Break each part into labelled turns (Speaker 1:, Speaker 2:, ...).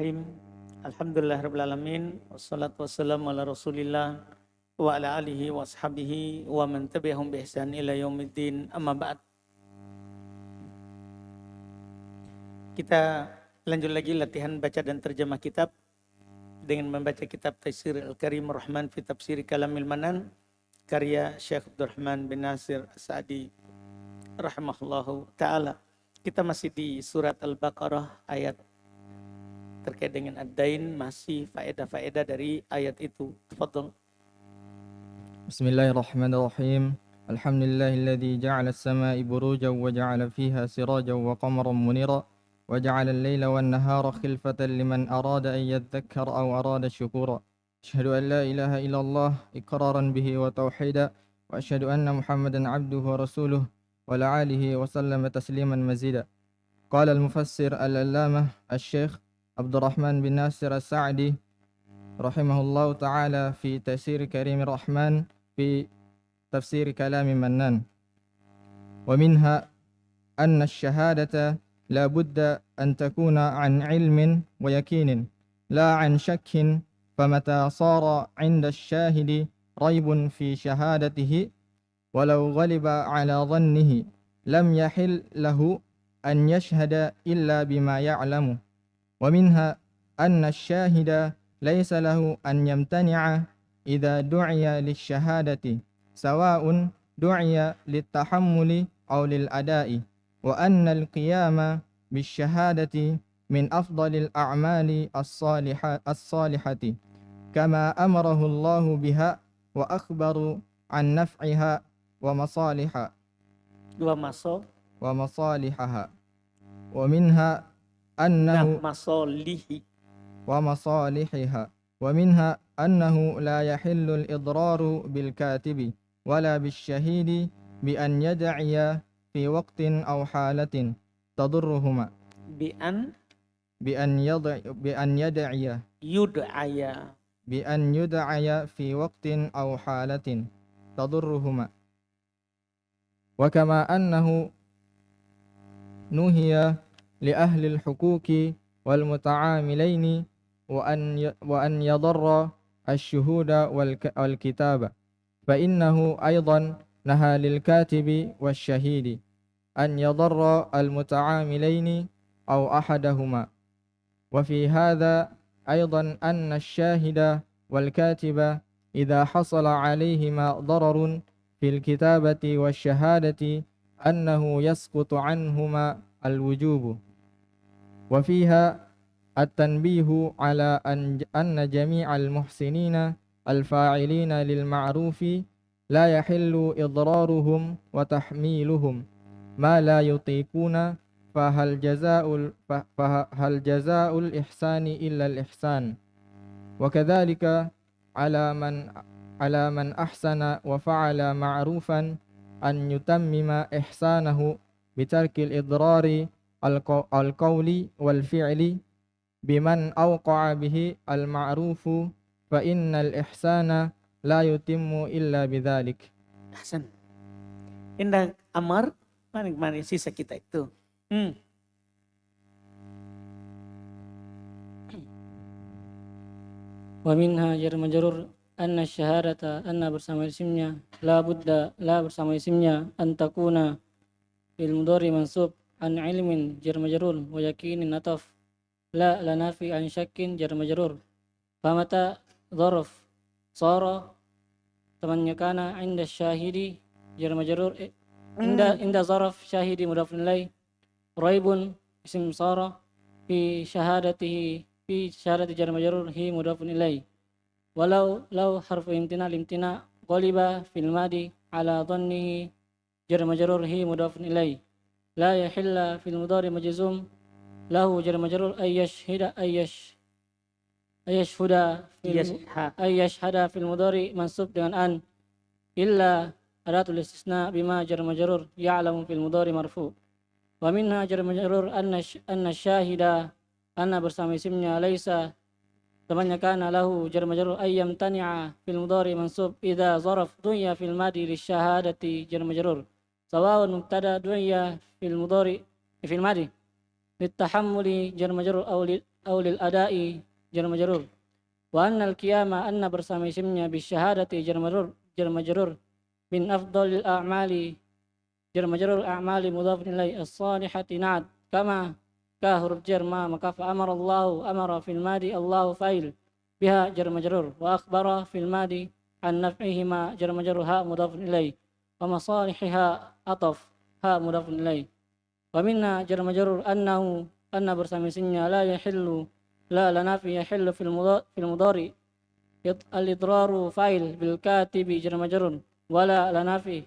Speaker 1: Bismillahirrahmanirrahim. Alhamdulillahirrabbilalamin. Wassalatu wassalamu ala rasulillah wa ala alihi wa ashabihi wa man tabi'ahum bi ihsan ila yaumiddin, amma ba'd. Kita lanjut lagi latihan baca dan terjemah kitab dengan membaca kitab Taisir Al-Karim Ar-Rahman fi Tafsir Kalamil Manan karya Syekh Abdurrahman bin Nasir As-Sa'di rahimahullahu ta'ala. Kita masih di surat Al-Baqarah ayat terkait dengan ad-dain, masih faedah-faedah dari ayat itu. Tafadhol.
Speaker 2: Bismillahirrahmanirrahim. Alhamdulillahilladzi ja'ala as-samaa'a burujan wa ja'ala fiha sirajan wa qamaran munira wa ja'ala al-laila wan-nahara khilfatan liman arada an yadhakkara aw arada syukura. Asyhadu an la ilaha illallah iqraran bihi wa tauhida wa asyhadu anna Muhammadan 'abduhu wa rasuluhu wa ala alihi wa sallama tasliman mazida. Qala al-mufassir al-allamah asy-syekh Abdurrahman bin Nasir As-Sa'di rahimahullahu ta'ala fi Taisir Karimir Rahman في تفسير كلام منان. ومنها أن الشهادة لا بد أن تكون عن علم ويقين لا عن شك، فمتى صار عند الشاهد ريب في شهادته ولو غلب على ظنه لم يحل له أن يشهد إلا بما يعلم. ومنها أن الشاهد ليس له أن يمتنع إذا دعي للشهادة، سواء دعي للتحمل أو للأداء، وأن القيام بالشهادة من أفضل الأعمال الصالحة كما أمره الله بها وأخبر عن نفعها ومصالحها. ومنها أنه ومصالحها. ومنها أنه لا يحل الإضرار بالكاتب ولا بالشهيد بأن يدعي في وقت أو حالة تضرهما بأن يدعي في وقت أو حالة تضرهما. وكما أنه نهي لأهل الحقوق والمتعاملين وأن يضر الشهود والكتابة، فإنه أيضا نهى للكاتب والشهيد أن يضر المتعاملين أو أحدهما. وفي هذا أيضا أن الشاهد والكاتب إذا حصل عليهما ضرر في الكتابة والشهادة أنه يسقط عنهما الوجوب. وفيها التنبيه على أن جميع المحسنين الفاعلين للمعروف لا يحل إضرارهم وتحميلهم ما لا يطيقون، فهل جزاء الإحسان إلا الإحسان. وكذلك على من أحسن وفعل معروفا أن يتمم إحسانه بترك الإضرار القول والفعل biman awqa'a bihi al-ma'rufu fa innal ihsana la yutimmu illa bidzalik.
Speaker 1: Ahsan. Indah Amar, mana sisa kita itu.
Speaker 3: Wa minha jar majrur anna syahadata, anna bersama isimnya, la bersama isimnya, antakuna bil mudhari mansub an ilmin jar majrur wa yakinin ataf, la nafi an syakkin jar majrur. Famata dzarf sara tamannya kana inda syahidi jar majrur inda zarf syahidi mudhaf ilaih, raibun isim sara fi syahadatihi fi syahadati jar majrur hi mudhaf ilaih. Walau harfu imtina ghaliba fil madi ala dhannihi jar majrur hi mudhaf ilaih. La yahilla fil mudhari majzum lahu jar majrur ayyashhada fil mudhari mansub dengan an, illa adatul istisna bima jar majrur ya'lamu fil mudhari marfu. Wa minha jar majrur anna syahida, anna bersama isimnya, laisa temannya kana lahu jar majrur ayyam tani'a fil mudhari mansub idza zaraf dunya fil madi lisyahadati jar majrur sawa'un mubtada dunya fil mudhari fil madi litahammuli jar majrur lil adai jar majrur. Wa anna al qiyama anna bersama isimnya bisyahadati jar majrur min afdalil a'mali jar majrur a'mali mudhaf ilai as-salihati na'at kama ka huruf jar ma maka fa amara Allah amara fil madi Allah fa'il biha jar majrur wa akhbara fil madi an naf'ihima jar majrur ha mudhaf ilai wa masalihiha ataf ha mudhaf ilai. Wa minna jar majrur annahu anna bersama isimnya la yahillu la lanafi yahillu fil mudhari al-idraru fa'il bil katibi jar majrur wala lanafi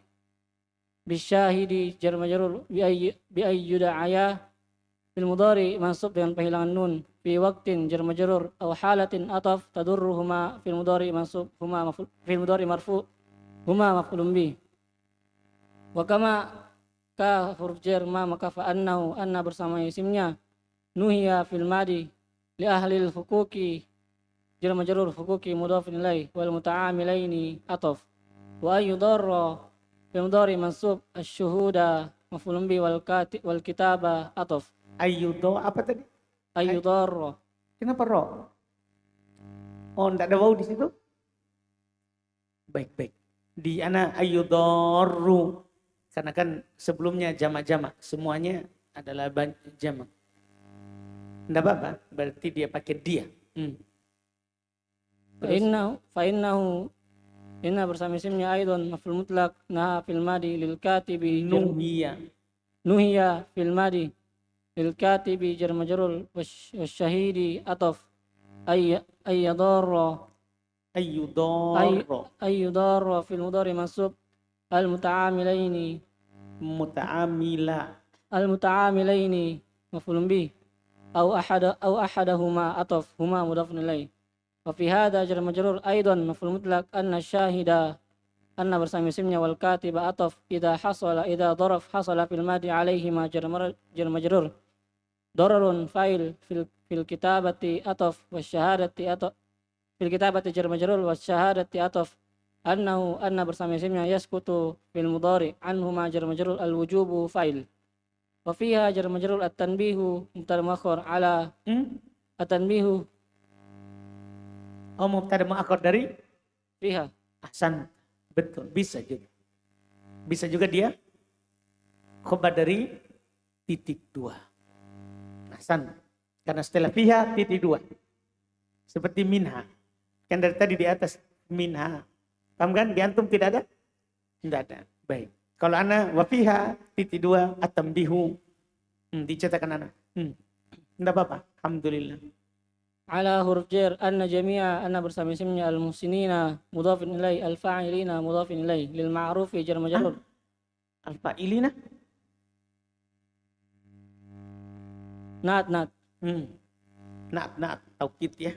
Speaker 3: bisyahidi jar majrur bi ay yuda'aya fil mudhari mansub dengan penghilangan nun fi waqtin jar majrur aw halatin ataf tadurruhuma fil mudhari mansub huma fil mudhari marfu huma maf'ulun bi. Wa kama ka huruf jar ma maka fa annahu anna bersama isimnya nuhiya fil madi li ahli al huquqi jar majrur huquqi mudhaf ilaih wal muta'amilaini ataf wa ayudarra fil mudhari mansub asy-syuhuda maf'ulun bi wal kitaba ataf
Speaker 1: Ayyudo apa tadi?
Speaker 3: ayudarra.
Speaker 1: Kenapa ro? Oh, enggak ada waw di situ? Baik. Di ana ayyudarru. Karena kan sebelumnya jamak-jamak, semuanya adalah jamak. Enggak apa-apa, berarti dia pakai dia.
Speaker 3: Fa innahu inna bersama isimnya aidon maf'ul mutlaq nah fil madi lil katibi nuhiya fil madi lil katibi jar majrur wasyahidi ataf ayyadarra fil mudhari mansub al muta'amilaini maf'ulun bih aw ahadahuma ataf huma mudhafun ilaih. Wa fi hadha jar majrur aidan maf'ul mutlaq anna syahida anna bersama isimnya wal katiba ataf idza daraf hasala fil madi alaihi ma jar majrur dararun fa'il fil kitabati ataf wasyahadati ataf fil kitabati jar majrur wasyahadati ataf anna bersama isimnya yaskutu fil mudhari anhu ma jar majrur al wujubu fa'il. Wa fiha jar majrur at-tanbihu mubtada muakhkhar ala at-tanbihu
Speaker 1: mubtada muakhkhar dari
Speaker 3: fiha.
Speaker 1: Ahsan, betul, bisa juga dia khobar dari titik 2. Ahsan, karena setelah fiha titik 2 seperti minha, kan dari tadi di atas minha, paham kan? Di antum tidak ada? Tidak ada. Baik, kalau ana wa fiha titik 2 at-tanbihu dicetakkan ana tidak apa-apa, alhamdulillah.
Speaker 3: Ala huruf jar anna jami'a anna bersama isimnya al muhsinina mudhafin ilai al fa'ilina mudhafin ilai lil ma'rufi jar majrur
Speaker 1: al fa'ilina
Speaker 3: nat
Speaker 1: taukid ya.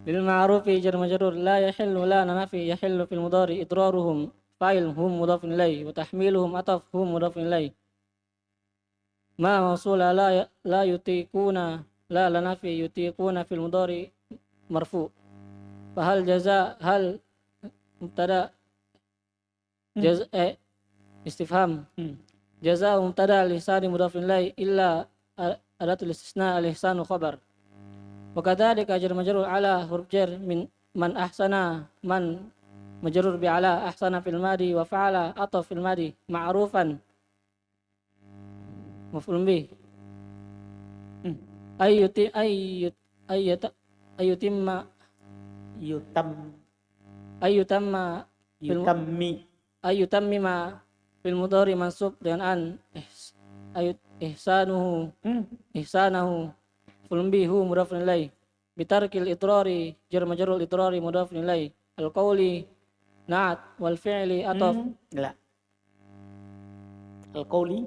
Speaker 3: lil ma'rufi jar majrur la yahillu la nafi yahillu fil mudhari idraruhum fa'il hum mudhafin ilai wa tahmiluhum ataf hum mudhafin ilai ma mawsula la yutiquna la lanafi yutiquna fil mudhari marfu. Fahal jaza hal mubtada istifham jaza mubtada lisani mudhafin ilai illa adatul istisna al ihsanu khabar. Wa kadzalika jar majrur ala huruf jar min man ahsana man majrur bi ala ahsana fil madi wa fa'ala ataf fil madi ma'rufan maf'ulun bih ayyutamma fil mudhari mansub dengan an ihsanahu fulun bihu mudhafun ilaih bitarkil itrari jar majrur itrari mudhafun ilaih al qawli na'at wal fi'li ataf
Speaker 1: la al qawli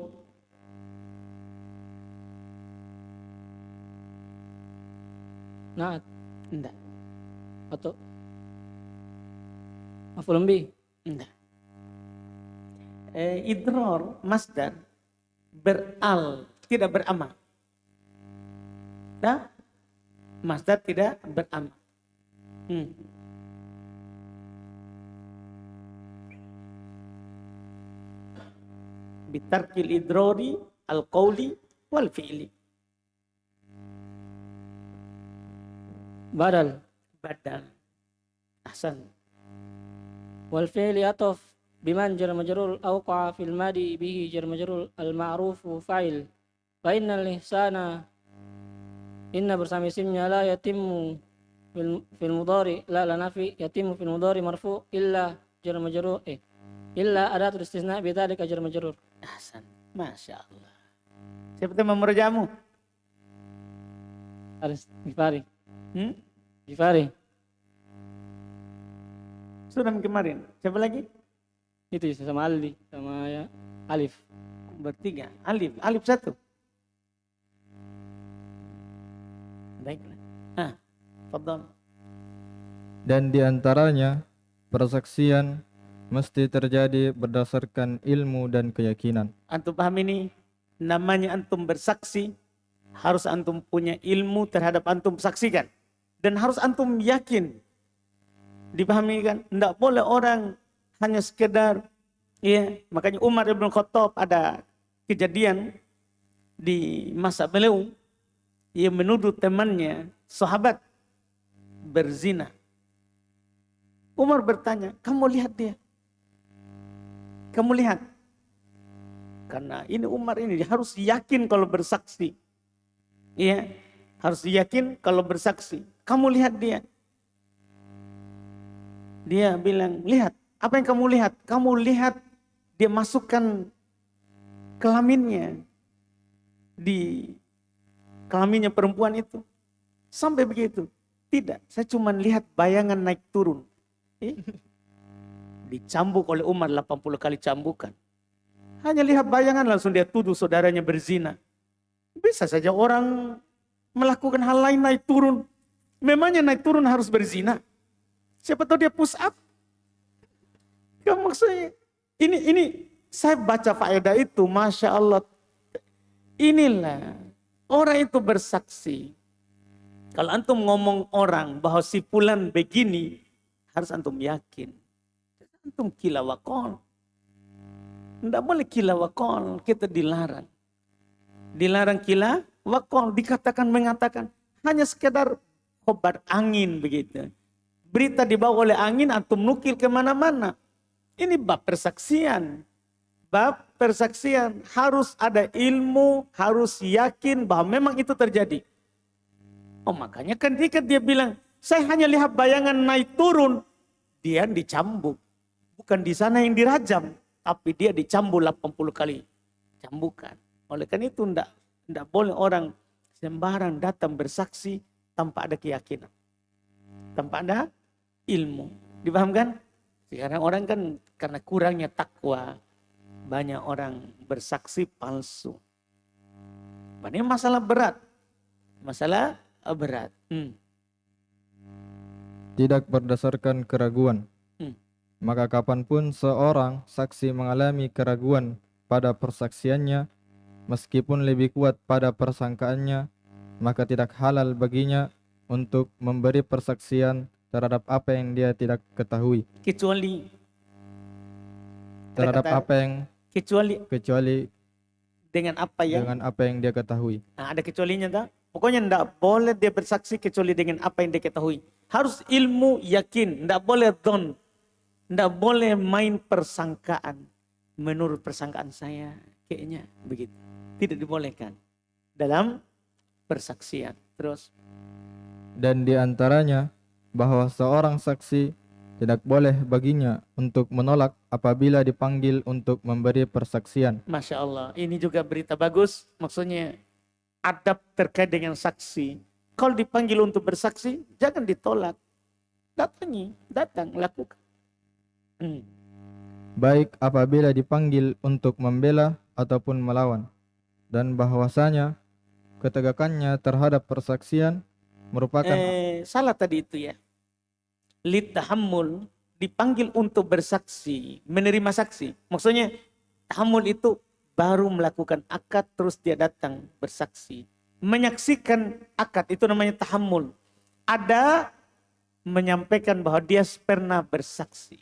Speaker 3: na'at
Speaker 1: enggak
Speaker 3: atau maf'ulun bih
Speaker 1: enggak. Idrar masdar beral tidak beramal. Nah, masdar tidak beramal. Bitarkil idrari al qawli wal fi'li.
Speaker 3: badal.
Speaker 1: Badal. Ahsan.
Speaker 3: Wal fi'li ataf biman jar majrur awqa fil madi bihi jar majrur al ma'rufu fa'il. Fa innal ihsana inna bersama isimnya la yatimmu fil mudhari la nafi yatimmu fil mudhari marfu illa jar majrur illa adatul istisna bidzalika jar majrur.
Speaker 1: Ahsan. Masya Allah. Siapa teman merujamu?
Speaker 3: Harus Gifari.
Speaker 1: Hmm?
Speaker 3: Gifari.
Speaker 1: Sudah kemarin. Siapa lagi?
Speaker 3: Itu sama Ali sama ya Alif.
Speaker 1: Bertiga. Alif. Alif satu. Baiklah. Fadhal.
Speaker 2: Dan di antaranya persaksian mesti terjadi berdasarkan ilmu dan keyakinan.
Speaker 1: Antum paham ini? Namanya antum bersaksi, harus antum punya ilmu terhadap antum saksikan. Dan harus antum yakin. Dipahami kan? Tidak boleh orang hanya sekedar, ya, makanya Umar ibn Khattab ada kejadian di masa beliau, ia menuduh temannya, sahabat, berzina. Umar bertanya, kamu lihat dia? Kamu lihat? Karena ini Umar ini harus yakin kalau bersaksi. Iya, harus yakin kalau bersaksi. Kamu lihat dia? Dia bilang, lihat. Apa yang kamu lihat? Kamu lihat dia masukkan kelaminnya di kelaminnya perempuan itu. Sampai begitu. Tidak, saya cuma lihat bayangan naik turun. Dicambuk oleh Umar 80 kali cambukan. Hanya lihat bayangan langsung dia tuduh saudaranya berzina. Bisa saja orang melakukan hal lain naik turun. Memangnya naik turun harus berzina? Siapa tahu dia push up. Gak maksudnya. Ini saya baca faedah itu. Masya Allah. Inilah. Orang itu bersaksi. Kalau antum ngomong orang bahwa si fulan begini. Harus antum yakin. Antum kila wakol. Tidak boleh kila wakol. Kita dilarang. Dilarang kila wakol. Dikatakan mengatakan. Hanya sekedar obat angin begitu. Berita dibawa oleh angin, antum nukil kemana-mana. Ini bab persaksian. Bab persaksian harus ada ilmu, harus yakin bahwa memang itu terjadi. Oh makanya ketika dia bilang, saya hanya lihat bayangan naik turun. Dia dicambuk. Bukan di sana yang dirajam, tapi dia dicambuk 80 kali cambukan. Oleh karena itu tidak boleh orang sembarang datang bersaksi tanpa ada keyakinan. Tanpa ada ilmu. Dipahamkan? Sekarang orang kan karena kurangnya takwa, banyak orang bersaksi palsu. Ini masalah berat. Masalah berat.
Speaker 2: Tidak berdasarkan keraguan. Maka kapanpun seorang saksi mengalami keraguan pada persaksiannya, meskipun lebih kuat pada persangkaannya, maka tidak halal baginya untuk memberi persaksian terhadap apa yang dia tidak ketahui.
Speaker 1: Kecuali
Speaker 2: Terhadap apa yang kecuali
Speaker 1: dengan apa
Speaker 2: yang dia ketahui.
Speaker 1: Nah, ada kecualinya tak? Pokoknya tidak boleh dia bersaksi kecuali dengan apa yang dia ketahui. Harus ilmu yakin, tidak boleh don. Tidak boleh main persangkaan. Menurut persangkaan saya, kayaknya begitu. Tidak dibolehkan dalam persaksian. Terus.
Speaker 2: Dan di antaranya bahwa seorang saksi tidak boleh baginya untuk menolak apabila dipanggil untuk memberi persaksian.
Speaker 1: Masya Allah, ini juga berita bagus. Maksudnya adab terkait dengan saksi. Kalau dipanggil untuk bersaksi, jangan ditolak. Datang, lakukan.
Speaker 2: Baik apabila dipanggil untuk membela ataupun melawan. Dan bahwasanya ketegakannya terhadap persaksian merupakan
Speaker 1: salah tadi itu ya. Litahammul, dipanggil untuk bersaksi, menerima saksi. Maksudnya tahammul itu baru melakukan akad terus dia datang bersaksi. Menyaksikan akad itu namanya tahammul. Ada menyampaikan bahwa dia pernah bersaksi.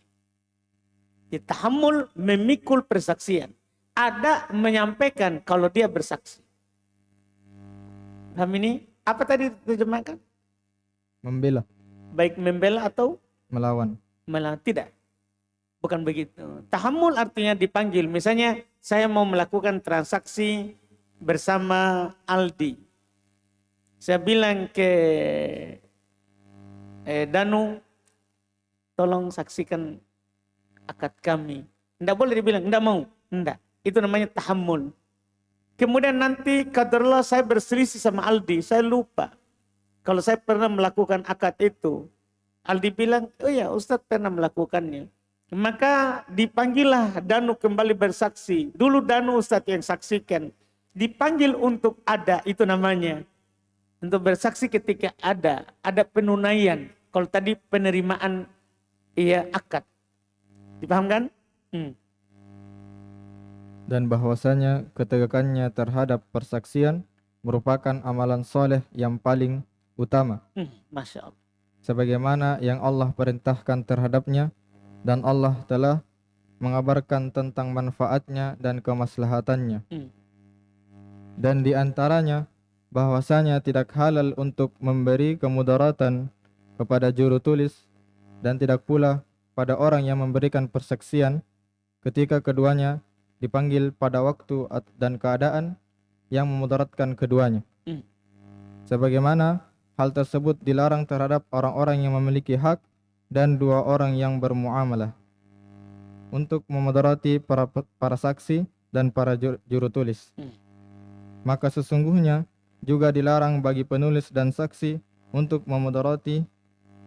Speaker 1: Tahammul memikul persaksian. Ada menyampaikan kalau dia bersaksi. Paham ini? Apa tadi terjemahkan?
Speaker 2: Membela,
Speaker 1: Baik membela atau
Speaker 2: melawan.
Speaker 1: malah tidak. Bukan begitu. Tahammul artinya dipanggil. Misalnya saya mau melakukan transaksi bersama Aldi. Saya bilang ke Danu, tolong saksikan akad kami. Tidak boleh dibilang, tidak mau. Tidak. Itu namanya tahammul. Kemudian nanti kaderlah saya berselisih sama Aldi. Saya lupa. Kalau saya pernah melakukan akad itu. Aldi bilang, oh ya Ustadz pernah melakukannya. Maka dipanggillah Danu kembali bersaksi. Dulu Danu Ustadz yang saksikan. Dipanggil untuk ada, itu namanya. Untuk bersaksi ketika ada penunaian. Kalau tadi penerimaan akad. Dipahamkan?
Speaker 2: Dan bahwasanya ketegakannya terhadap persaksian merupakan amalan soleh yang paling utama.
Speaker 1: Masya Allah.
Speaker 2: Sebagaimana yang Allah perintahkan terhadapnya, dan Allah telah mengabarkan tentang manfaatnya dan kemaslahatannya. Dan di antaranya bahwasanya tidak halal untuk memberi kemudaratan kepada juru tulis dan tidak pula pada orang yang memberikan persaksian ketika keduanya dipanggil pada waktu dan keadaan yang memudaratkan keduanya. Sebagaimana hal tersebut dilarang terhadap orang-orang yang memiliki hak dan dua orang yang bermuamalah untuk memudarati para saksi dan para juru tulis. Maka sesungguhnya juga dilarang bagi penulis dan saksi untuk memudarati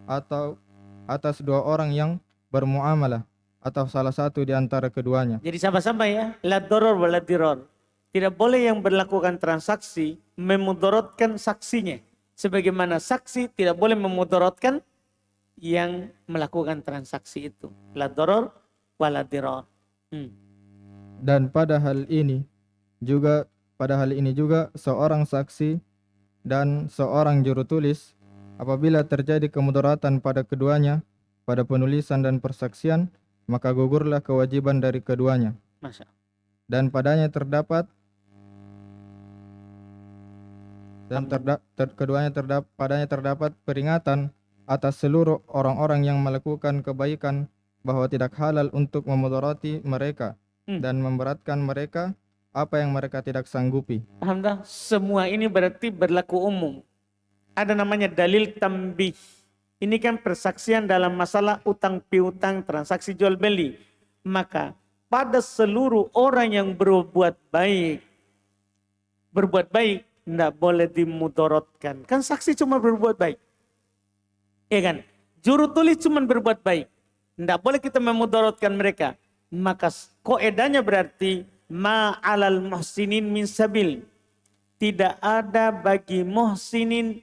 Speaker 2: atau atas dua orang yang bermuamalah atau salah satu di antara keduanya.
Speaker 1: Jadi sama-sama ya, la doror wa la diror. Tidak boleh yang melakukan transaksi memudaratkan saksinya. Sebagaimana saksi tidak boleh memudaratkan yang melakukan transaksi itu. La doror wa la diror.
Speaker 2: Dan pada hal ini juga seorang saksi dan seorang juru tulis apabila terjadi kemudaratan pada keduanya pada penulisan dan persaksian, maka gugurlah kewajiban dari keduanya.
Speaker 1: Masya Allah.
Speaker 2: Dan padanya terdapat padanya terdapat peringatan atas seluruh orang-orang yang melakukan kebaikan bahwa tidak halal untuk memudarati mereka dan memberatkan mereka apa yang mereka tidak sanggupi.
Speaker 1: Alhamdulillah, semua ini berarti berlaku umum. Ada namanya dalil tambih. Ini kan persaksian dalam masalah utang piutang, transaksi jual beli. Maka pada seluruh orang yang berbuat baik tidak boleh dimudaratkan. Kan saksi cuma berbuat baik. Ya kan? Juru tulis cuma berbuat baik. Tidak boleh kita memudaratkan mereka. Maka koedanya berarti ma'alal muhsinin min sabil. Tidak ada bagi muhsinin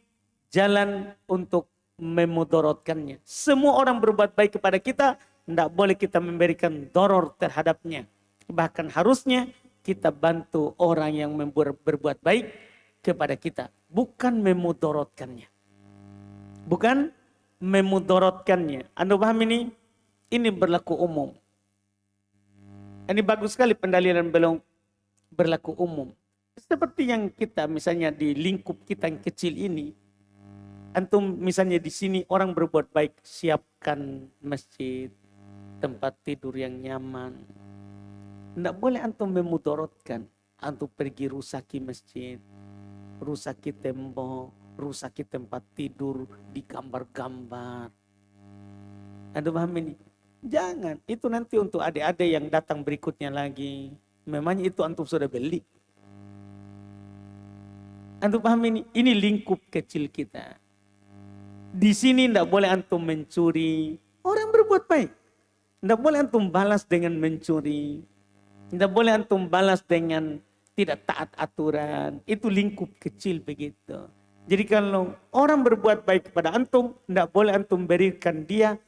Speaker 1: jalan untuk memudaratkannya. Semua orang berbuat baik kepada kita, tidak boleh kita memberikan doror terhadapnya. Bahkan harusnya kita bantu orang yang berbuat baik kepada kita, bukan memudaratkannya. Bukan memudaratkannya. Anda paham ini? Ini berlaku umum. Ini bagus sekali pendalilan belum berlaku umum. Seperti yang kita misalnya di lingkup kita yang kecil ini. Antum misalnya di sini orang berbuat baik, siapkan masjid, tempat tidur yang nyaman. Tidak boleh antum memudaratkan. Antum pergi rusaki masjid, rusaki tembok, rusaki tempat tidur, digambar-gambar. Anda paham ini? Jangan, itu nanti untuk adik-adik yang datang berikutnya lagi. Memangnya itu antum sudah beli. Antum paham ini? Ini lingkup kecil kita. Di sini tidak boleh antum mencuri. Orang berbuat baik. Tidak boleh antum balas dengan mencuri. Tidak boleh antum balas dengan tidak taat aturan. Itu lingkup kecil begitu. Jadi kalau orang berbuat baik kepada antum, tidak boleh antum berikan dia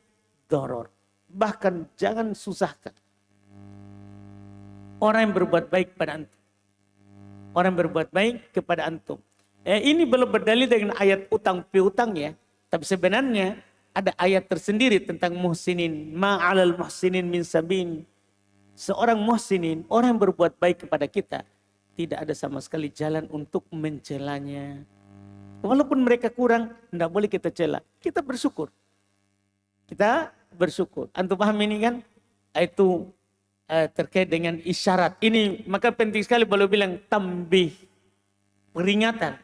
Speaker 1: doror. Bahkan jangan susahkan. Orang yang berbuat baik kepada antum. Orang yang berbuat baik kepada antum. Ini belum berdalil dengan ayat utang piutang ya. Tapi sebenarnya ada ayat tersendiri tentang muhsinin. Ma'alal muhsinin min sabin. Seorang muhsinin, orang yang berbuat baik kepada kita, tidak ada sama sekali jalan untuk mencelanya, Walaupun mereka kurang, tidak boleh kita cela. Kita bersyukur. Kita bersyukur. Antum paham ini kan? Itu terkait dengan isyarat. Ini maka penting sekali kalau bilang tambih, peringatan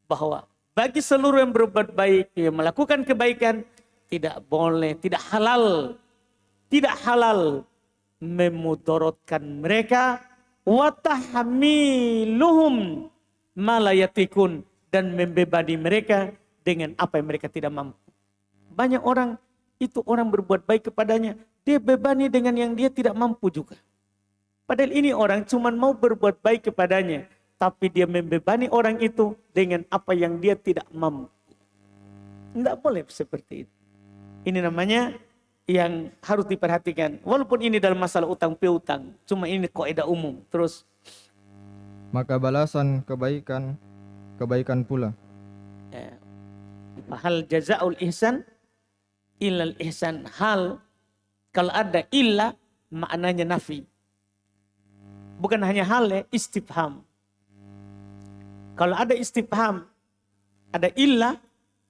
Speaker 1: bahwa bagi seluruh yang berbuat baik, yang melakukan kebaikan, tidak boleh, tidak halal memudorotkan mereka, watahmiluhum malayatikun, dan membebani mereka dengan apa yang mereka tidak mampu. Banyak orang itu orang berbuat baik kepadanya, dia bebani dengan yang dia tidak mampu juga. Padahal ini orang cuma mau berbuat baik kepadanya, tapi dia membebani orang itu dengan apa yang dia tidak mampu. Tidak boleh seperti itu. Ini namanya yang harus diperhatikan. Walaupun ini dalam masalah utang piutang, cuma ini kaidah umum. Terus,
Speaker 2: maka balasan kebaikan pula.
Speaker 1: hal jazaul ihsan illal ihsan. Hal, kalau ada illa maknanya nafi. Bukan hanya hal ya, istifham. Kalau ada istifham, ada illa,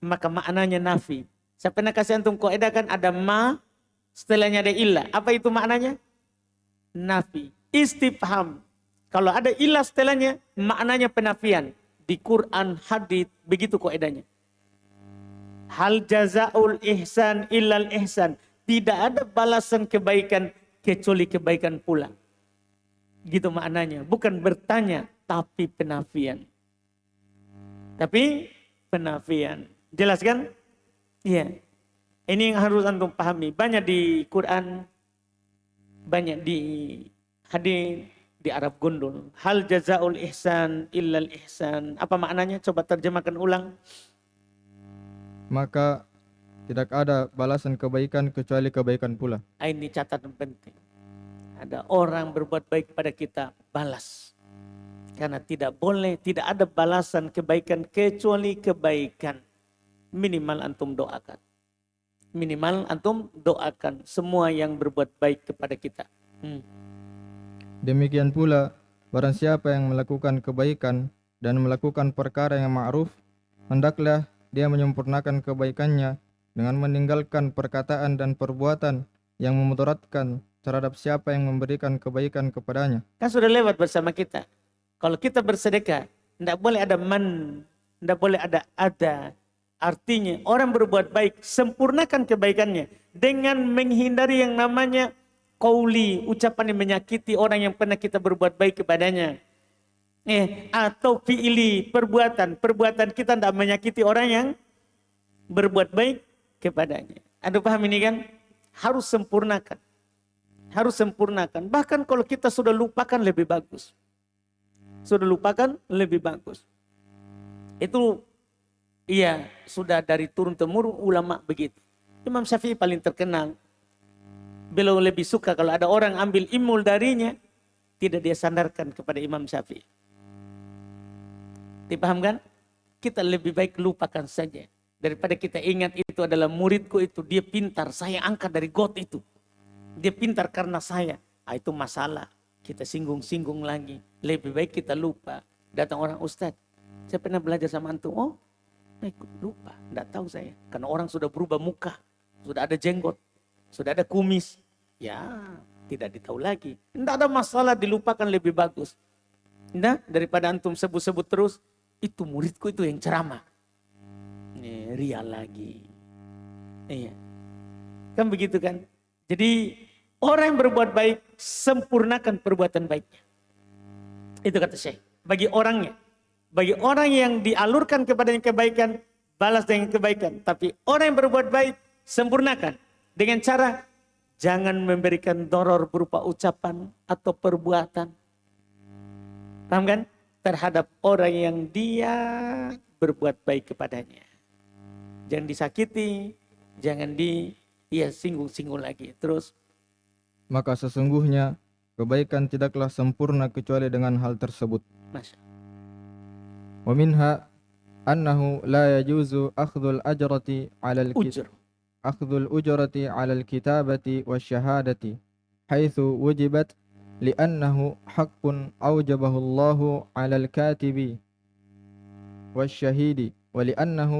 Speaker 1: maka maknanya nafi. Saya pernah kasih antum kaidah kan, ada ma, setelahnya ada illa. Apa itu maknanya? Nafi. Istifham. Kalau ada illa setelahnya, maknanya penafian. Di Quran, hadits, begitu kaidahnya. Hal jazaul ihsan illal ihsan. Tidak ada balasan kebaikan kecuali kebaikan pula. Gitu maknanya. Bukan bertanya, tapi penafian. Tapi penafian. Jelas kan? Iya. Ini yang harus antum pahami. Banyak di Quran, banyak di hadis, di Arab gundul. Hal jazaul ihsan illal ihsan. Apa maknanya? Coba terjemahkan ulang.
Speaker 2: Maka tidak ada balasan kebaikan kecuali kebaikan pula.
Speaker 1: Ini catatan penting. Ada orang berbuat baik pada kita, balas. Karena tidak boleh, tidak ada balasan kebaikan kecuali kebaikan. Minimal antum doakan. Minimal antum doakan semua yang berbuat baik kepada kita.
Speaker 2: Demikian pula, barang siapa yang melakukan kebaikan dan melakukan perkara yang ma'ruf, hendaklah dia menyempurnakan kebaikannya dengan meninggalkan perkataan dan perbuatan yang memudaratkan terhadap siapa yang memberikan kebaikan kepadanya.
Speaker 1: Kan sudah lewat bersama kita. Kalau kita bersedekah, tidak boleh ada tidak boleh ada. Artinya orang berbuat baik, sempurnakan kebaikannya dengan menghindari yang namanya qauli, ucapan yang menyakiti orang yang pernah kita berbuat baik kepadanya. Atau fi'ili, perbuatan kita tidak menyakiti orang yang berbuat baik kepadanya. Anda paham ini kan? Harus sempurnakan. Harus sempurnakan. Bahkan kalau kita sudah lupakan lebih bagus. Sudah lupakan lebih bagus. Itu iya, sudah dari turun-temurun ulama begitu. Imam Syafi'i paling terkenal. Beliau lebih suka kalau ada orang ambil imul darinya, tidak dia sandarkan kepada Imam Syafi'i. Dipahamkan? Kita lebih baik lupakan saja. Daripada kita ingat itu adalah muridku itu, dia pintar, saya angkat dari got itu. Dia pintar karena saya. Itu masalah. Kita singgung-singgung lagi. Lebih baik kita lupa. Datang orang, Ustadz, saya pernah belajar sama antum. Oh, lupa, tidak tahu saya. Karena orang sudah berubah muka, sudah ada jenggot, sudah ada kumis. Ya, tidak ditahu lagi. Tidak ada masalah, dilupakan lebih bagus. Nah, daripada antum sebut-sebut terus, itu muridku itu yang ceramah. Ria lagi. Iya. Kan begitu kan? Jadi orang yang berbuat baik, sempurnakan perbuatan baiknya. Itu kata Syekh. Bagi orangnya. Bagi orang yang dialurkan kepada yang kebaikan, balas dengan kebaikan. Tapi orang yang berbuat baik, sempurnakan. Dengan cara, jangan memberikan doror berupa ucapan atau perbuatan. Paham kan? Terhadap orang yang dia berbuat baik kepadanya. Jangan disakiti, jangan singgung-singgung lagi. Terus,
Speaker 2: maka sesungguhnya kebaikan tidaklah sempurna kecuali dengan hal tersebut.
Speaker 1: Masya.
Speaker 2: Wa minha annahu la yajuzu akhdhul ajrati 'ala al-kitabati wasyahadati haitsu wujibat li'annahu haqqun awjabahu Allahu 'ala al-katibi wasyahidi ولأنه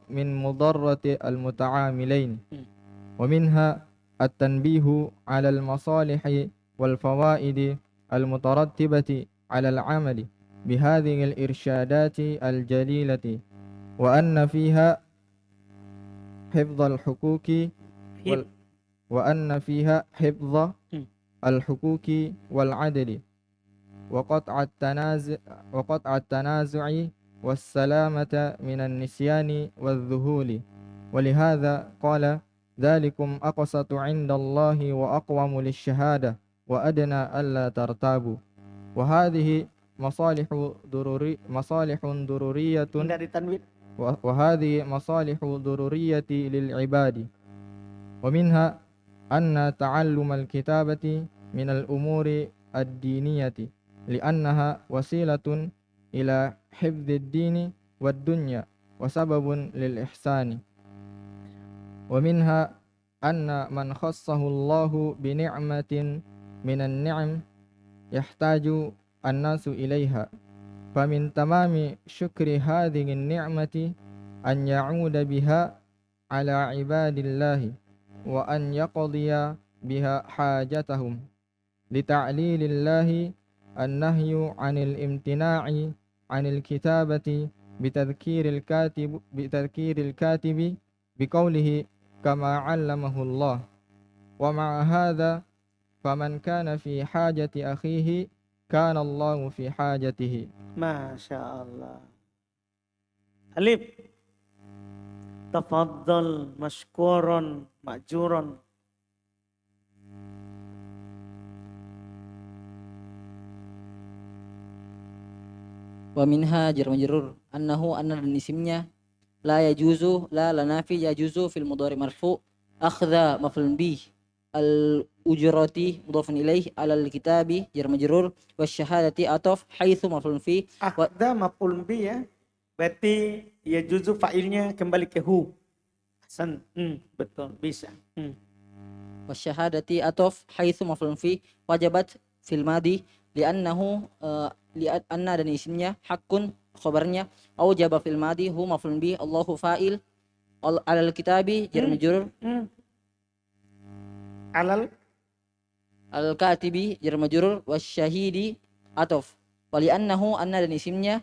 Speaker 2: من مضرة المتعاملين. ومنها التنبيه على المصالح والفوائد المترتبة على العمل بهذه الإرشادات الجليلة، وأن فيها حفظ الحقوق
Speaker 1: Hib.
Speaker 2: وأن فيها حفظ الحقوق والعدل وقطع التنازع والسلامة من النسيان والذهول. ولهذا قال: ذلكم أقسط عند الله وأقوم للشهادة وأدنى ألا ترتابوا. وهذه مصالح ضرورية
Speaker 1: Dari tanwin.
Speaker 2: وهذه مصالح ضرورية للعباد. ومنها أن تعلم الكتابة من الأمور الدينية، لأنها وسيلة إلى حفظ الدين والدنيا وسبب للإحسان. ومنها أن من خصه الله بنعمة من النعم يحتاج الناس إليها، فمن تمام شكر هذه النعمة أن يعود بها على عباد الله وأن يقضي بها حاجتهم، لتعليل الله النهي عن الامتناع عن الكتابة بتذكير الكاتب بقوله كما علمه الله. ومع هذا فمن كان في حاجة أخيه كان الله في حاجته.
Speaker 1: Masya Allah. Alif. Tafaddal mashkuran ma'juran.
Speaker 4: Wa minha jar majrur annahu anna dan isimnya la yajuzu la nafi yajuzu fil mudhari marfu akhdha maf'ul bih al ujrati mudhafun ilaih ala al kitabi jar majrur wasyahadati ataf haitsu maf'ul fi
Speaker 1: Akhda maf'ul bi ya. Berarti ya juzu fa'ilnya kembali ke hu. Hasan. Betul, bisa.
Speaker 4: wasyahadati ataf haitsu maf'ul fi wajabat fil madi li'annahu li'anna dan isimnya hakun khabarnya au jaba fil madi hu maf'ul bi Allahu fa'il alal kitabi jar majrur
Speaker 1: Alal
Speaker 4: al katibi jar majrur wasyahidi ataf wali annahu anna dan isimnya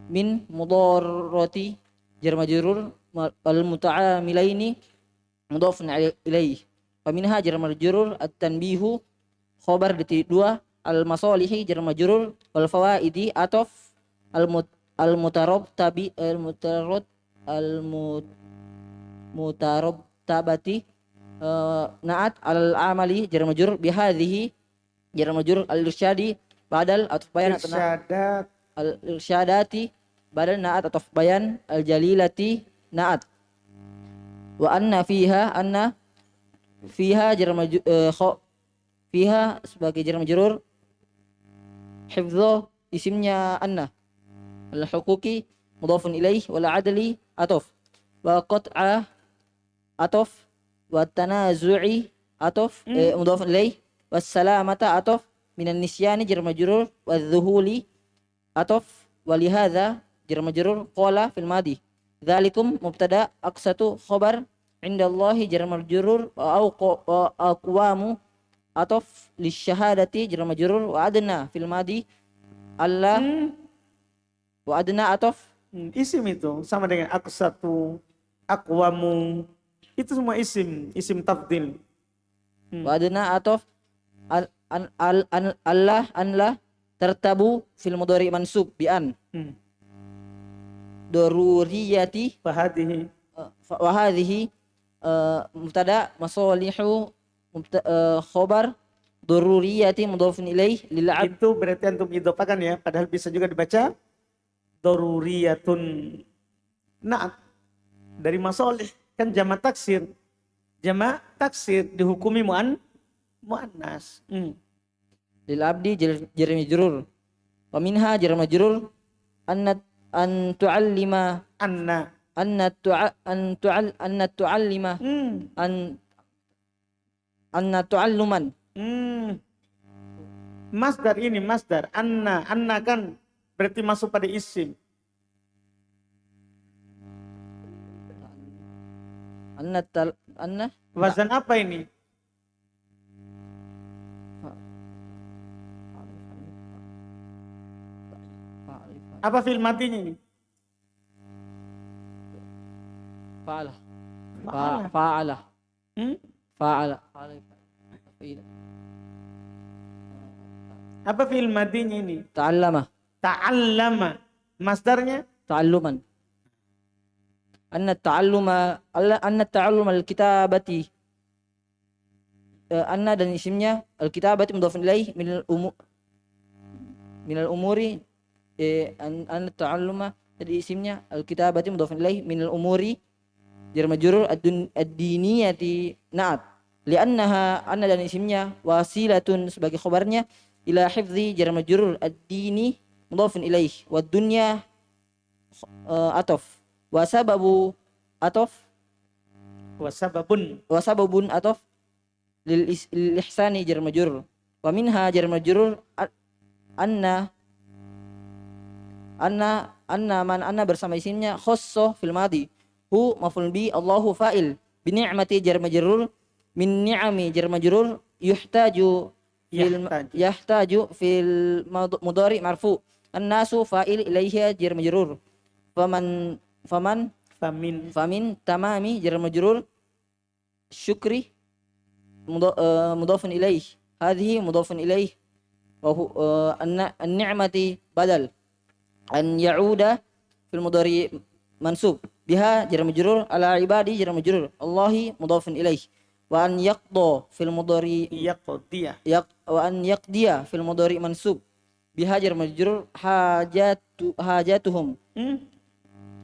Speaker 4: min mudarrati jar majrur al muta'amilaini mudhafun ilaih wa minha jar majrur at tanbihu khabar di 2 al masalihi jar majrur wal fawaidi ataf al mutarottabi al mutarottabati naat al amali jar majrur bihadhihi jar majrur al irsyadi badal ataf bayan
Speaker 1: irsyadat.
Speaker 4: al irsyadati badal naat ataf bayan al jalilati naat wa anna fiha jar majrur fiha sebagai jar majrur hifdhu isimnya anna al huquqi mudhafun ilaih wal adli ataf wa qat'a ataf wa tanazu'i ataf mudhafun ilaih was salamata ataf minan nisyani jar majrur wa dhuhuli ataf wa lihadza jar majrur qala fil madi dzalikum mubtada aqsatu khabar indallahi jar majrur wa aqwamu ataf lisyahadati jar majrur wa adna fil madi Allah wa adna ataf
Speaker 1: Isim itu sama dengan aqsatu, aqwamu. Itu semua isim tafdil.
Speaker 4: wa adna ataf Allah anla tertabu fil mudhari mansub bi an daruriyati
Speaker 1: Fahadihi.
Speaker 4: wa hadhihi mubtada masalihu khabar daruriyati mudhafun ilaih lil abd
Speaker 1: Itu berarti antum idopakan ya. Padahal bisa juga dibaca daruriyatun. Nah, dari masolih kan jamak taksir. Jamak taksir dihukumi muannas.
Speaker 4: lil abdi jar majrur wa minha jar majrur an tu'allima
Speaker 1: Anna.
Speaker 4: an tu'allima anna tu'alluman
Speaker 1: Masdar ini masdar. Anna kan Berarti masuk pada isim.
Speaker 4: Anna
Speaker 1: Wazan apa ini? Apa fi'il madinya ini?
Speaker 4: fa'ala
Speaker 1: Fa'ala.
Speaker 4: fa'ala
Speaker 1: Hmm?
Speaker 4: fa'ala
Speaker 1: Apa fi'il madinya ini?
Speaker 4: ta'allama
Speaker 1: Ta'allama. Masdarnya?
Speaker 4: ta'alluman anna ta'alluma al-kitabati anna dan isimnya al-kitabati mudhafun ilaih minal umuri anna ta'alluma jadi isimnya al-kitabati mudhafun ilaih minal umuri jar majrur ad-diniyati na'at li'annaha anna dan isimnya wasilatun sebagai khabarnya ila hifzi jar majrur ad-dini mudhafun ilaih wad dunya atof wasababu atof
Speaker 1: Wasababun.
Speaker 4: wasababun atof lil ihsani jar majrur wa minha jar majrur anna man anna bersama isimnya khosso fil madi hu maf'ul bi Allahu fa'il bi ni'mati jar majrur min ni'ami jar majrur yahtaju fil mudhari marfu annasu fa'il ilaihi jar majrur famin tamami jar majrur syukri mudhafun ilaih hadhihi mudhafun ilaih wa an-ni'mati badal an ya'uda fil mudhari mansub biha jar majrur ala ibadi jar majrur Allahi mudhafun ilaih wa an yaqda fil mudhari
Speaker 1: Yaqdiyah.
Speaker 4: wa an yaqdiya fil mudhari mansub biha jar majrur hajatuhum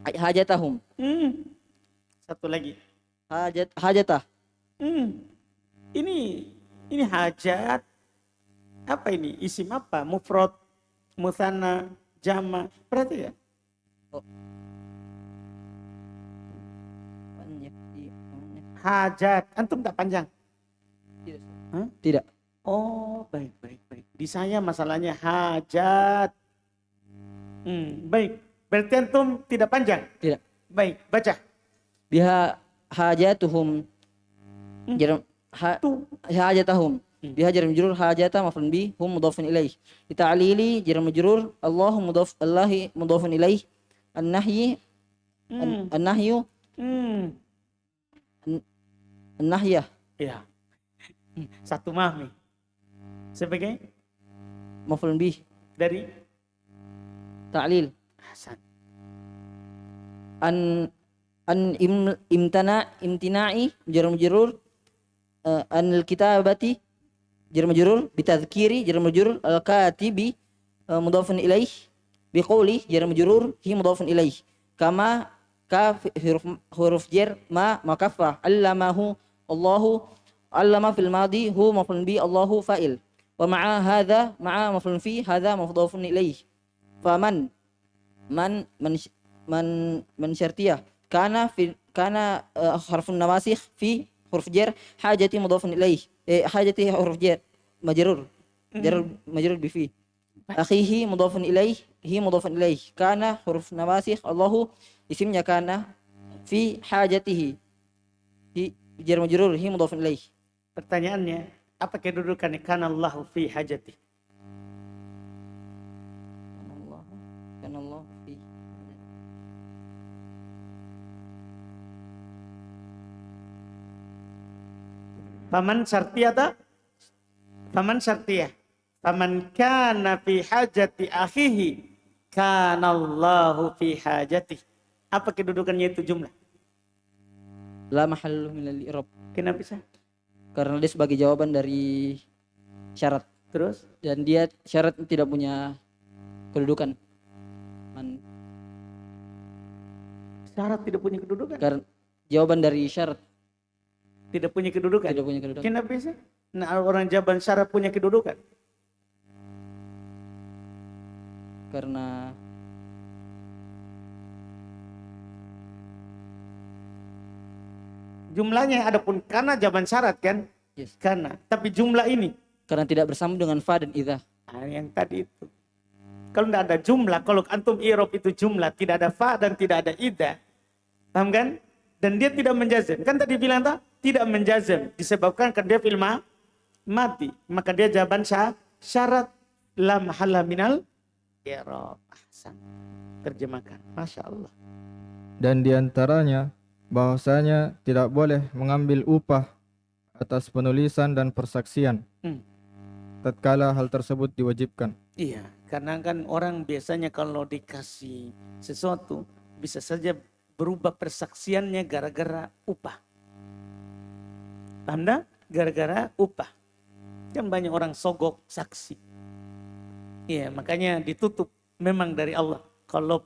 Speaker 4: hajatahum
Speaker 1: Satu lagi.
Speaker 4: hajatah
Speaker 1: Ini hajat. Apa ini? Isim apa? Mufrad, mutsanna, jama. Berarti ya? Hajat. Antum tak panjang? Hah?
Speaker 4: tidak
Speaker 1: Oh, baik. Di saya masalahnya hajat. Baik. Berarti antum tidak panjang?
Speaker 4: tidak
Speaker 1: Baik, baca.
Speaker 4: biha hajatuhum jar hajatahum biha jar majrur hajata maf'ul bi hum mudhafun ilaih li ta'lili jar majrur Allahu mudhafun ilaih an-nahyi an-nahyu
Speaker 1: Hmm.
Speaker 4: an-nahyah
Speaker 1: Ya. Satu mahmi. Sebagai
Speaker 4: maf'ul bi
Speaker 1: dari
Speaker 4: ta'lil
Speaker 1: Hasan.
Speaker 4: imtina'i jar majrur anil kitabati jar majrur bitadhkiri jar majrur al katibi mudhafun ilaih biqouli jar majrur hi mudhafun ilaih kama ka huruf jar ma makaffa allamahu Allahu allama fil madi hu maf'ul bi Allahu fa'il wa ma'a hadha ma'a maf'ul fi hadha mudhafun ilaih faman man syartiyah kana harfun nawasikh fi huruf jar hajati mudhafun ilaih hajati huruf jar majrur majrur bi fi akhihi mudhafun ilaih hi mudhafun ilaih kana huruf nawasikh Allahu isimnya kana fi hajatihi hi jar majrur hi mudhafun ilaih.
Speaker 1: Pertanyaannya, apa kedudukannya kana Allahu fi hajati?
Speaker 4: Kana Allah fi
Speaker 1: Faman syartiyah tak? Faman syartiyah. Faman kana fi hajati akhihi kana Allahu fi hajati. Apa kedudukannya itu jumlah?
Speaker 4: la mahallu minal i'rab
Speaker 1: Kenapa bisa?
Speaker 4: karena dia sebagai jawaban dari syarat
Speaker 1: Terus?
Speaker 4: dan dia syarat tidak punya kedudukan.
Speaker 1: Syarat tidak punya kedudukan?
Speaker 4: Karena jawaban dari syarat
Speaker 1: Tidak punya kedudukan?
Speaker 4: tidak punya kedudukan.
Speaker 1: Kenapa bisa? Nah, orang jawaban syarat punya kedudukan.
Speaker 4: Karena
Speaker 1: Jumlahnya ada pun karena jawaban syarat kan?
Speaker 4: yes.
Speaker 1: Karena. Tapi jumlah ini.
Speaker 4: Karena tidak bersambung dengan fa dan idza.
Speaker 1: Yang tadi itu. Kalau tidak ada jumlah, kalau antum i'rab itu jumlah, tidak ada fa dan tidak ada ida. Paham kan? Dan dia tidak menjazm. Kan tadi bilang tidak menjazm. Disebabkan kan dia fi'il mati. Maka dia jawaban syarat la mahalla minal i'rab. Ahsan. Terjemahkan. Masya Allah.
Speaker 2: Dan diantaranya bahwasanya tidak boleh mengambil upah atas penulisan dan persaksian tatkala hal tersebut diwajibkan.
Speaker 1: Iya, karena kan orang biasanya kalau dikasih sesuatu bisa saja berubah persaksiannya gara-gara upah. Paham tak? Gara-gara upah. Kan banyak orang sogok saksi. Iya, makanya ditutup memang dari Allah. Kalau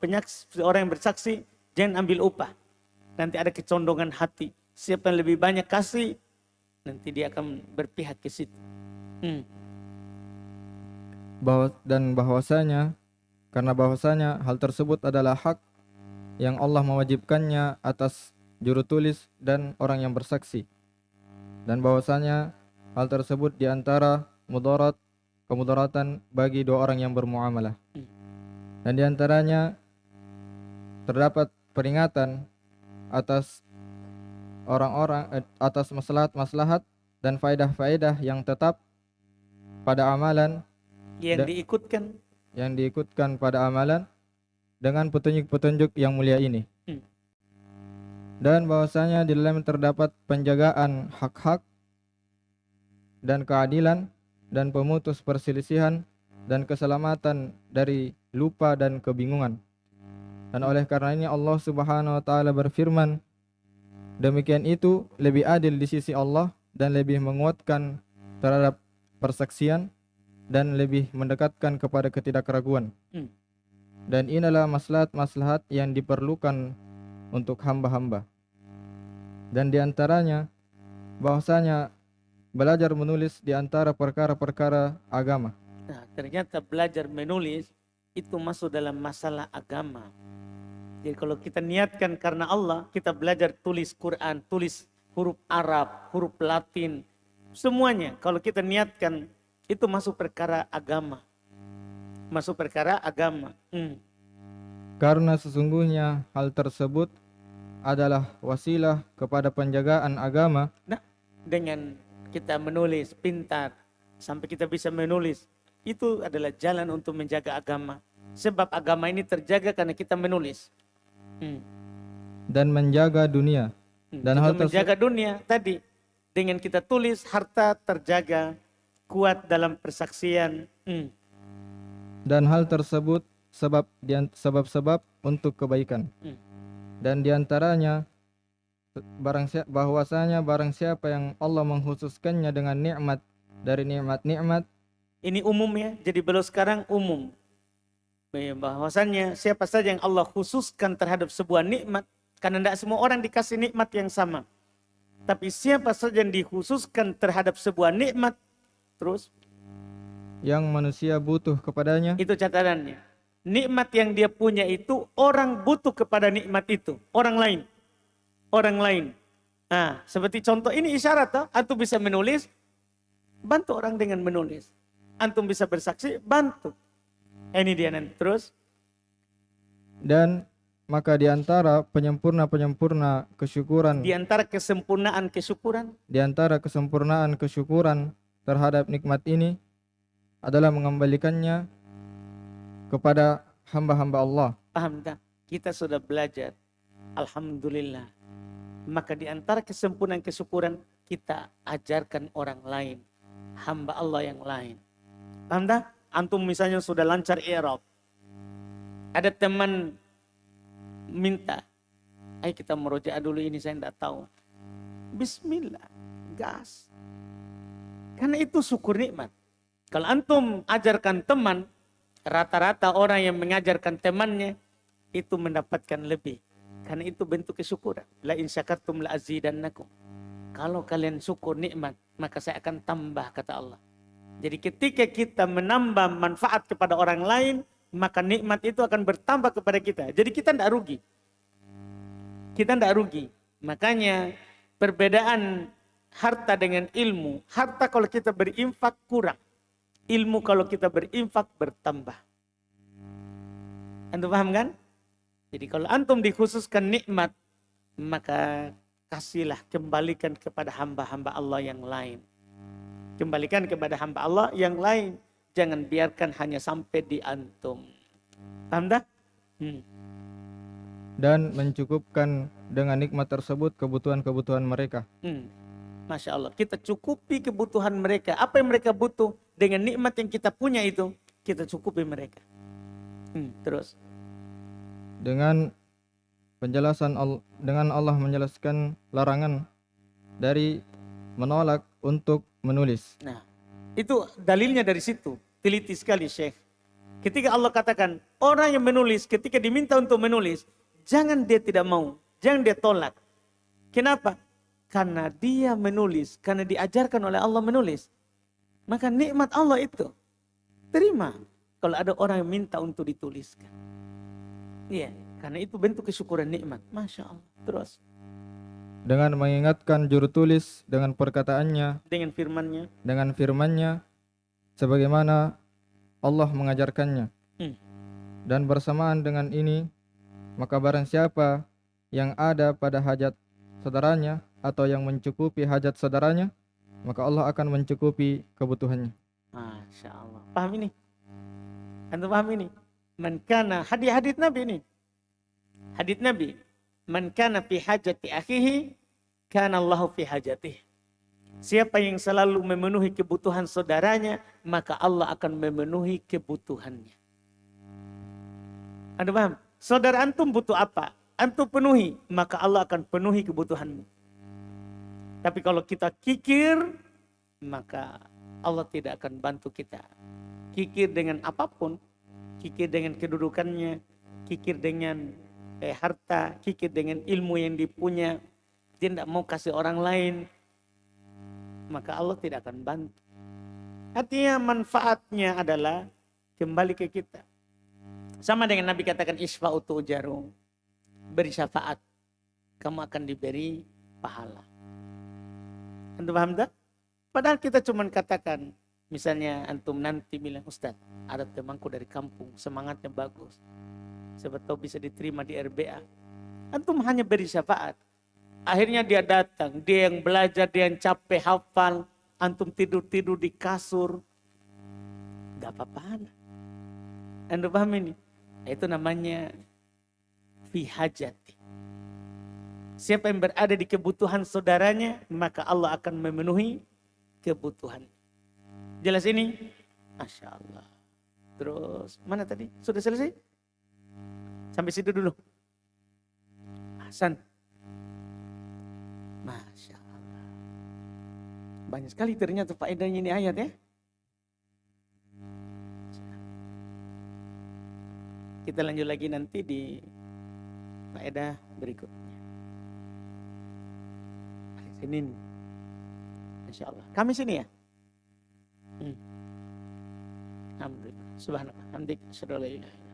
Speaker 1: orang yang bersaksi, jangan ambil upah. Nanti ada kecondongan hati. Siapa yang lebih banyak kasih, nanti dia akan berpihak ke situ.
Speaker 2: Dan bahwasanya karena bahwasanya hal tersebut adalah hak yang Allah mewajibkannya atas juru tulis dan orang yang bersaksi, dan bahwasanya hal tersebut diantara kemudaratan bagi dua orang yang bermuamalah, dan diantaranya terdapat peringatan atas atas maslahat dan faedah-faedah yang tetap pada amalan
Speaker 1: Yang
Speaker 2: diikutkan pada amalan dengan petunjuk-petunjuk yang mulia ini. Dan bahwasanya di dalam terdapat penjagaan hak-hak dan keadilan dan pemutus perselisihan dan keselamatan dari lupa dan kebingungan. Dan oleh karena ini Allah Subhanahu wa taala berfirman, demikian itu lebih adil di sisi Allah dan lebih menguatkan terhadap persaksian dan lebih mendekatkan kepada ketidakraguan. Dan inilah maslahat-maslahat yang diperlukan untuk hamba-hamba. Dan diantaranya bahwasanya belajar menulis diantara perkara-perkara agama.
Speaker 1: Nah, ternyata belajar menulis itu masuk dalam masalah agama. Jadi kalau kita niatkan karena Allah, kita belajar tulis Quran, tulis huruf Arab, huruf Latin, semuanya. Kalau kita niatkan, itu masuk perkara agama. Masuk perkara agama.
Speaker 2: Karena sesungguhnya hal tersebut adalah wasilah kepada penjagaan agama.
Speaker 1: Nah, dengan kita menulis pintar, sampai kita bisa menulis, itu adalah jalan untuk menjaga agama. Sebab agama ini terjaga karena kita menulis.
Speaker 2: Dan menjaga dunia. Dan hal
Speaker 1: menjaga dunia tadi, dengan kita tulis, harta terjaga, kuat dalam persaksian.
Speaker 2: Dan hal tersebut sebab-sebab untuk kebaikan. Dan diantaranya bahwasanya barang siapa yang Allah mengkhususkannya dengan nikmat dari nikmat-nikmat.
Speaker 1: Ini umum ya, jadi belum sekarang umum. Bahwasannya siapa saja yang Allah khususkan terhadap sebuah nikmat, karena tidak semua orang dikasih nikmat yang sama. Tapi siapa saja yang dikhususkan terhadap sebuah nikmat, terus
Speaker 2: yang manusia butuh kepadanya.
Speaker 1: Itu catatannya. Nikmat yang dia punya itu orang butuh kepada nikmat itu. Orang lain. Nah, seperti contoh ini isyarat. Antum bisa menulis, bantu orang dengan menulis. Antum bisa bersaksi, bantu. Ini dia nanti terus.
Speaker 2: Dan maka diantara penyempurna kesyukuran.
Speaker 1: Diantara kesempurnaan kesyukuran.
Speaker 2: Diantara kesempurnaan kesyukuran terhadap nikmat ini adalah mengembalikannya kepada hamba-hamba Allah.
Speaker 1: Paham tak? Kita sudah belajar. Alhamdulillah. Maka diantara kesempurnaan kesyukuran kita ajarkan orang lain. Hamba Allah yang lain. Paham tak? Antum misalnya sudah lancar i'rab. Ada teman minta, ayo kita merojaah dulu ini, saya tidak tahu. Bismillah. Gas. Karena itu syukur nikmat. Kalau antum ajarkan teman, rata-rata orang yang mengajarkan temannya itu mendapatkan lebih. Karena itu bentuk kesyukuran. La in syakartum la azidannakum. Kalau kalian syukur nikmat, maka saya akan tambah, kata Allah. Jadi ketika kita menambah manfaat kepada orang lain, maka nikmat itu akan bertambah kepada kita. Jadi kita tidak rugi. Kita tidak rugi. Makanya perbedaan harta dengan ilmu. Harta kalau kita berinfak kurang. Ilmu kalau kita berinfak bertambah. Antum paham kan? Jadi kalau antum dikhususkan nikmat, maka kasihlah, kembalikan kepada hamba-hamba Allah yang lain. Kembalikan kepada hamba Allah yang lain. Jangan biarkan hanya sampai di antum. Paham dah?
Speaker 2: Dan mencukupkan dengan nikmat tersebut kebutuhan-kebutuhan mereka.
Speaker 1: Masya Allah, kita cukupi kebutuhan mereka. Apa yang mereka butuh, dengan nikmat yang kita punya itu, kita cukupi mereka. Terus.
Speaker 2: Dengan penjelasan dengan Allah menjelaskan larangan dari menolak untuk menulis.
Speaker 1: Nah, itu dalilnya dari situ. Teliti sekali Syekh. Ketika Allah katakan, orang yang menulis, ketika diminta untuk menulis, jangan dia tidak mau, jangan dia tolak. Kenapa? Karena dia menulis, karena diajarkan oleh Allah menulis. Maka nikmat Allah itu, terima. Kalau ada orang yang minta untuk dituliskan. Iya, karena itu bentuk kesyukuran nikmat. Masya Allah. Terus.
Speaker 2: Dengan mengingatkan juru tulis dengan perkataannya,
Speaker 1: Dengan firmannya.
Speaker 2: dengan firmannya, sebagaimana Allah mengajarkannya. Dan bersamaan dengan ini, maka barang siapa yang ada pada hajat saudaranya atau yang mencukupi hajat saudaranya, maka Allah akan mencukupi kebutuhannya.
Speaker 1: Masya Allah. Paham ini? Antum paham ini? Man kana hadis Nabi ini. Hadis Nabi. Man kana fi hajati akhihi, kana Allahu fi hajatihi. Siapa yang selalu memenuhi kebutuhan saudaranya, maka Allah akan memenuhi kebutuhannya. Anda paham? Saudara antum butuh apa? Antum penuhi, maka Allah akan penuhi kebutuhanmu. Tapi kalau kita kikir, maka Allah tidak akan bantu kita. Kikir dengan apapun, kikir dengan kedudukannya, kikir dengan harta, kikir dengan ilmu yang dipunya, dia tidak mau kasih orang lain, maka Allah tidak akan bantu. Artinya manfaatnya adalah kembali ke kita. Sama dengan Nabi katakan isfa'u tu'jaru, beri syafaat, kamu akan diberi pahala. Antum paham tak? Padahal kita cuma katakan, misalnya antum nanti bilang, Ustaz, ada temanku dari kampung, semangatnya bagus, siapa tahu bisa diterima di RBA. Antum hanya beri syafaat. Akhirnya dia datang, dia yang belajar, dia yang capek hafal, antum tidur-tidur di kasur, gak apa-apa. Anda paham ini? Itu namanya fi hajati. Siapa yang berada di kebutuhan saudaranya, maka Allah akan memenuhi kebutuhan. Jelas ini? Masya Allah. Terus, mana tadi? Sudah selesai? Sampai situ dulu. Hasan. Masya Allah. Banyak sekali ternyata faedahnya ini ayat ya. Kita lanjut lagi nanti di faedah berikutnya. Hari Senin. Masya Allah. Kami sini ya? Alhamdulillah. Subhanallah. Alhamdulillah.